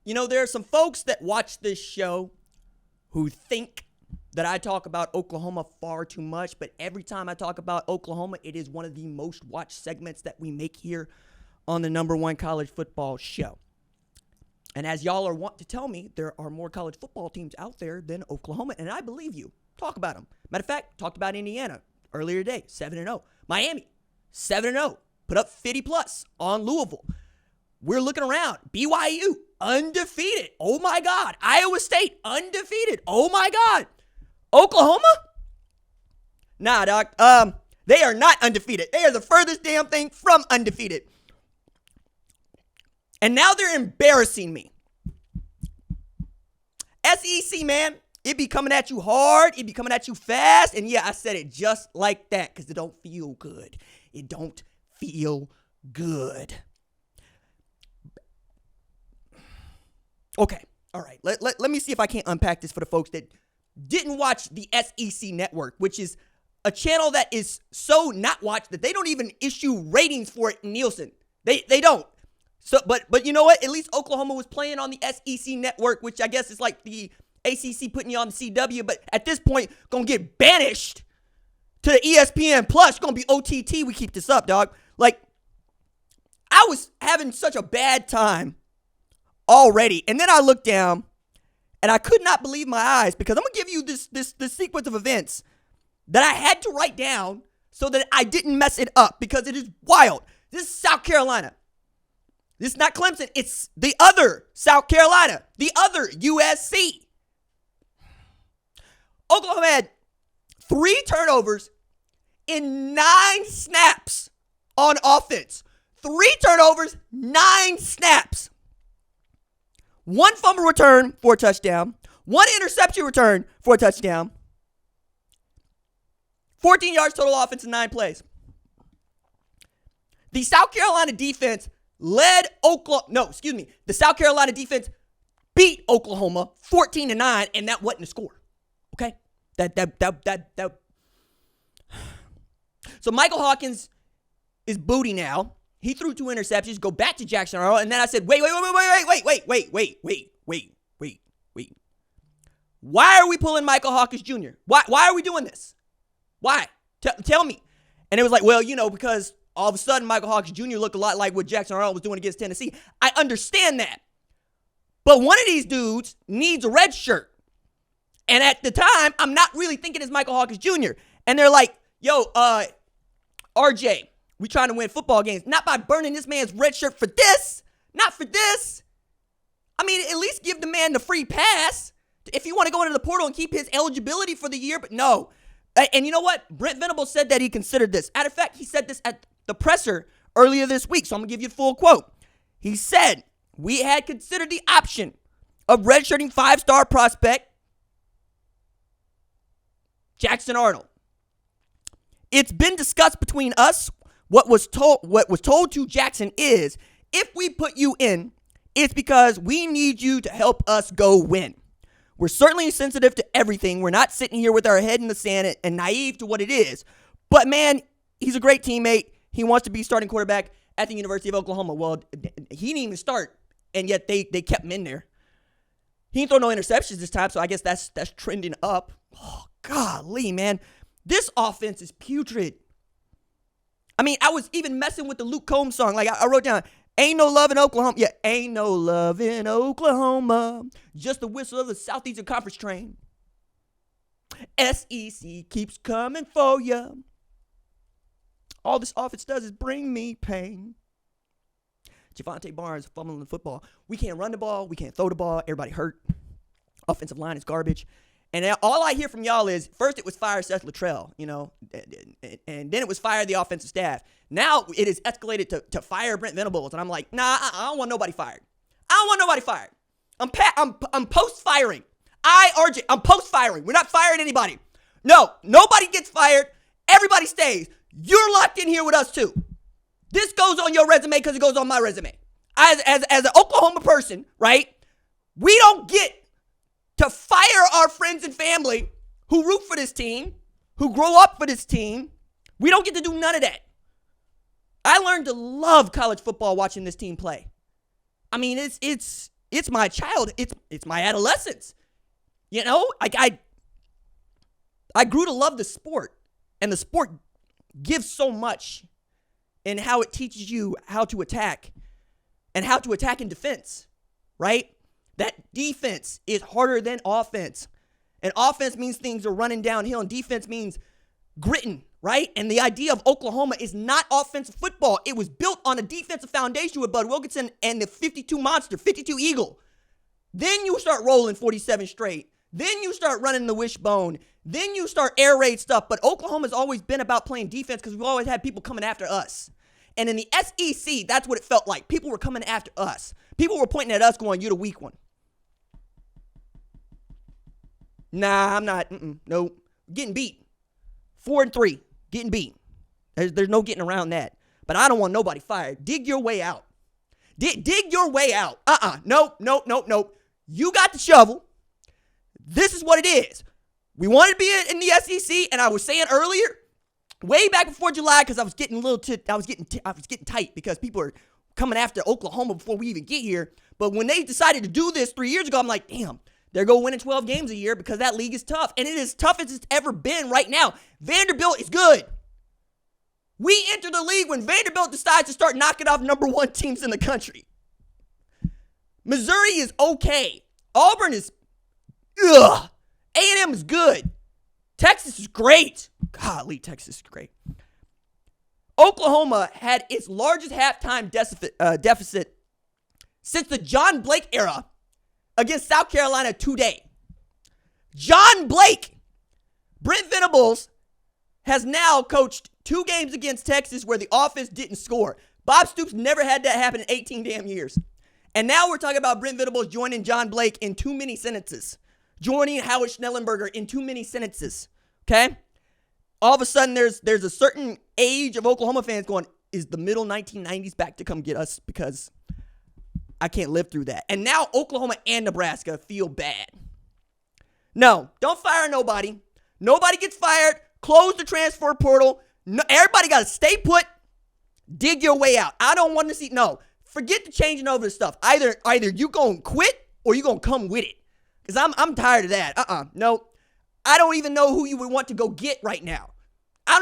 There are some folks that watch this show who think that I talk about Oklahoma far too much, but every time I talk about Oklahoma, it is one of the most watched segments that we make here on the number one college football show. And as y'all are want to tell me, there are more college football teams out there than Oklahoma, and I believe you. Talk about them. Matter of fact, talked about Indiana earlier today, 7-0. Miami, 7-0. Put up 50+ on Louisville. We're looking around. BYU, undefeated. Oh, my God. Iowa State, undefeated. Oh, my God. Oklahoma? Nah, dog. They are not undefeated. They are the furthest damn thing from undefeated. And now they're embarrassing me. SEC, man, it be coming at you hard. It be coming at you fast. And yeah, I said it just like that because it don't feel good. It don't feel good. Okay. All right. Let me see if I can't unpack this for the folks that didn't watch the SEC Network, which is a channel that is so not watched that they don't even issue ratings for it in Nielsen. They don't. So, but you know what? At least Oklahoma was playing on the SEC Network, which I guess is like the ACC putting you on the CW. But at this point, gonna get banished to the ESPN Plus. Gonna be OTT. We keep this up, dog. Like, I was having such a bad time already, and then I looked down, and I could not believe my eyes because I'm gonna give you this sequence of events that I had to write down so that I didn't mess it up because it is wild. This is South Carolina. This is not Clemson. It's the other South Carolina, the other USC. Oklahoma had 3 turnovers in 9 snaps on offense. 3 turnovers, 9 snaps. 1 fumble return for a touchdown. 1 interception return for a touchdown. 14 yards total offense in 9 plays. The South Carolina defense the South Carolina defense beat Oklahoma 14-9, and that wasn't a score. Okay? That. So Michael Hawkins is booty now. He threw 2 interceptions, go back to Jackson Arnold, and then I said, wait. Why are we pulling Michael Hawkins Jr.? Why are we doing this? Why? Tell me. And it was like, well, because all of a sudden Michael Hawkins Jr. looked a lot like what Jackson Arnold was doing against Tennessee. I understand that. But one of these dudes needs a red shirt. And at the time, I'm not really thinking it's Michael Hawkins Jr. And they're like, yo, RJ, we trying to win football games. Not by burning this man's red shirt for this. Not for this. I mean, at least give the man the free pass if you want to go into the portal and keep his eligibility for the year. But no. And you know what? Brent Venables said that he considered this. Matter of fact, he said this at the presser earlier this week. So I'm going to give you a full quote. He said, we had considered the option of redshirting 5-star prospect Jackson Arnold. It's been discussed between us. What was told to Jackson is, if we put you in, it's because we need you to help us go win. We're certainly sensitive to everything. We're not sitting here with our head in the sand and naive to what it is. But man, he's a great teammate. He wants to be starting quarterback at the University of Oklahoma. Well, he didn't even start, and yet they kept him in there. He didn't throw no interceptions this time, so I guess that's trending up. Oh, golly, man. This offense is putrid. I mean, I was even messing with the Luke Combs song. Like, I wrote down, ain't no love in Oklahoma. Yeah, ain't no love in Oklahoma. Just the whistle of the Southeastern Conference train. SEC keeps coming for you. All this offense does is bring me pain. Javonte Barnes fumbling the football. We can't run the ball. We can't throw the ball. Everybody hurt. Offensive line is garbage. And all I hear from y'all is, first it was fire Seth Luttrell, and then it was fire the offensive staff. Now it is escalated to fire Brent Venables. And I'm like, nah, I don't want nobody fired. I'm post-firing. I'm post-firing. We're not firing anybody. No, nobody gets fired. Everybody stays. You're locked in here with us too. This goes on your resume because it goes on my resume. As an Oklahoma person, right? We don't get to fire our friends and family who root for this team, who grow up for this team. We don't get to do none of that. I learned to love college football watching this team play. I mean, it's It's my child. It's my adolescence. You know, I grew to love the sport, and the sport gives so much in how it teaches you how to attack and how to attack in defense, right? That defense is harder than offense. And offense means things are running downhill, and defense means gritting, right? And the idea of Oklahoma is not offensive football. It was built on a defensive foundation with Bud Wilkinson and the 52 Monster, 52 Eagle. Then you start rolling 47 straight. Then you start running the wishbone. Then you start air raid stuff. But Oklahoma's always been about playing defense because we've always had people coming after us. And in the SEC, that's what it felt like. People were coming after us. People were pointing at us going, you're the weak one. Nah, I'm not. Nope. Getting beat. 4-3. Getting beat. There's no getting around that. But I don't want nobody fired. Dig your way out. Dig your way out. Nope. You got the shovel. This is what it is. We wanted to be in the SEC, and I was saying earlier, way back before July, because I was getting I was getting tight because people are coming after Oklahoma before we even get here. But when they decided to do this 3 years ago, I'm like, damn, they're going winning 12 games a year because that league is tough, and it is tough as it's ever been right now. Vanderbilt is good. We enter the league when Vanderbilt decides to start knocking off number one teams in the country. Missouri is okay. Auburn is ugh. A&M is good. Texas is great. Golly, Texas is great. Oklahoma had its largest halftime deficit since the John Blake era against South Carolina today. John Blake. Brent Venables has now coached 2 games against Texas where the offense didn't score. Bob Stoops never had that happen in 18 damn years. And now we're talking about Brent Venables joining John Blake in too many sentences. Joining Howard Schnellenberger in too many sentences. Okay? All of a sudden, there's a certain age of Oklahoma fans going, is the middle 1990s back to come get us? Because I can't live through that. And now Oklahoma and Nebraska feel bad. No, don't fire nobody. Nobody gets fired. Close the transfer portal. No, everybody got to stay put. Dig your way out. I don't want to see. No, forget the changing over the stuff. Either you going to quit or you going to come with it. Because I'm tired of that. No. I don't even know who you would want to go get right now. I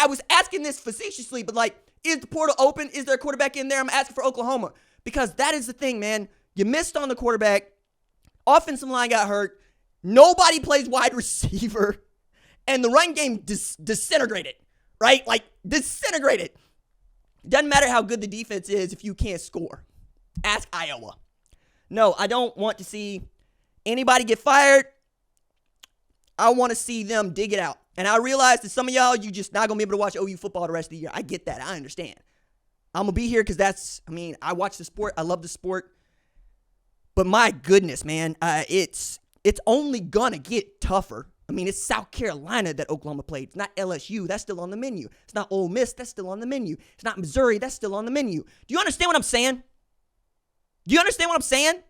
was asking this facetiously, but like, is the portal open? Is there a quarterback in there? I'm asking for Oklahoma. Because that is the thing, man. You missed on the quarterback. Offensive line got hurt. Nobody plays wide receiver. And the run game disintegrated, right? Like, disintegrated. Doesn't matter how good the defense is if you can't score. Ask Iowa. No, I don't want to see anybody get fired. I want to see them dig it out. And I realize that some of y'all, you just not going to be able to watch OU football the rest of the year. I get that. I understand. I'm going to be here because I watch the sport. I love the sport. But my goodness, man, it's only going to get tougher. I mean, it's South Carolina that Oklahoma played. It's not LSU. That's still on the menu. It's not Ole Miss. That's still on the menu. It's not Missouri. That's still on the menu. Do you understand what I'm saying? Do you understand what I'm saying?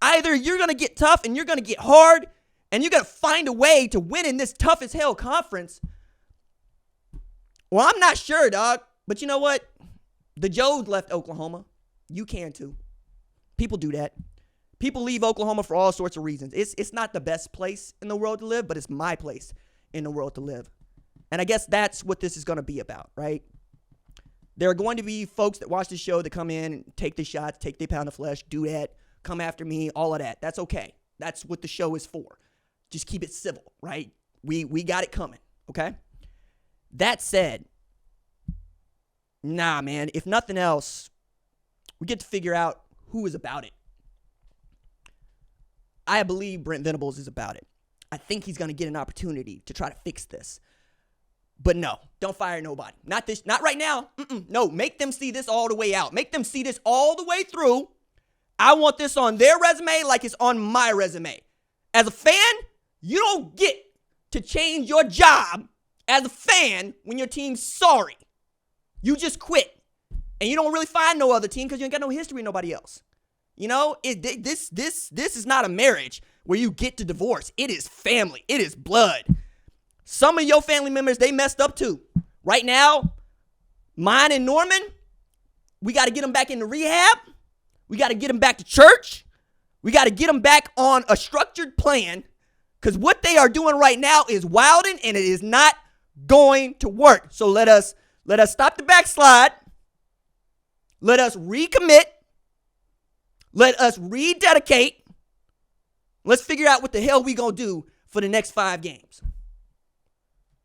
Either you're going to get tough and you're going to get hard and you're going to find a way to win in this tough as hell conference. Well, I'm not sure, dog. But you know what? The Joes left Oklahoma. You can too. People do that. People leave Oklahoma for all sorts of reasons. It's not the best place in the world to live, but it's my place in the world to live. And I guess that's what this is going to be about, right? There are going to be folks that watch the show that come in and take the shots, take the pound of flesh, do that, come after me, all of that. That's okay. That's what the show is for. Just keep it civil, right? We got it coming, okay? That said, nah, man, if nothing else, we get to figure out who is about it. I believe Brent Venables is about it. I think he's going to get an opportunity to try to fix this. But no, don't fire nobody. Not right now. No, make them see this all the way out. Make them see this all the way through. I want this on their resume like it's on my resume. As a fan, you don't get to change your job as a fan when your team's sorry. You just quit. And you don't really find no other team because you ain't got no history with nobody else. You know, this is not a marriage where you get to divorce. It is family. It is blood. Some of your family members, they messed up too. Right now, mine and Norman, we got to get them back into rehab. We got to get them back to church. We got to get them back on a structured plan, because what they are doing right now is wilding, and it is not going to work. So let us stop the backslide. Let us recommit. Let us rededicate. Let's figure out what the hell we going to do for the next 5 games.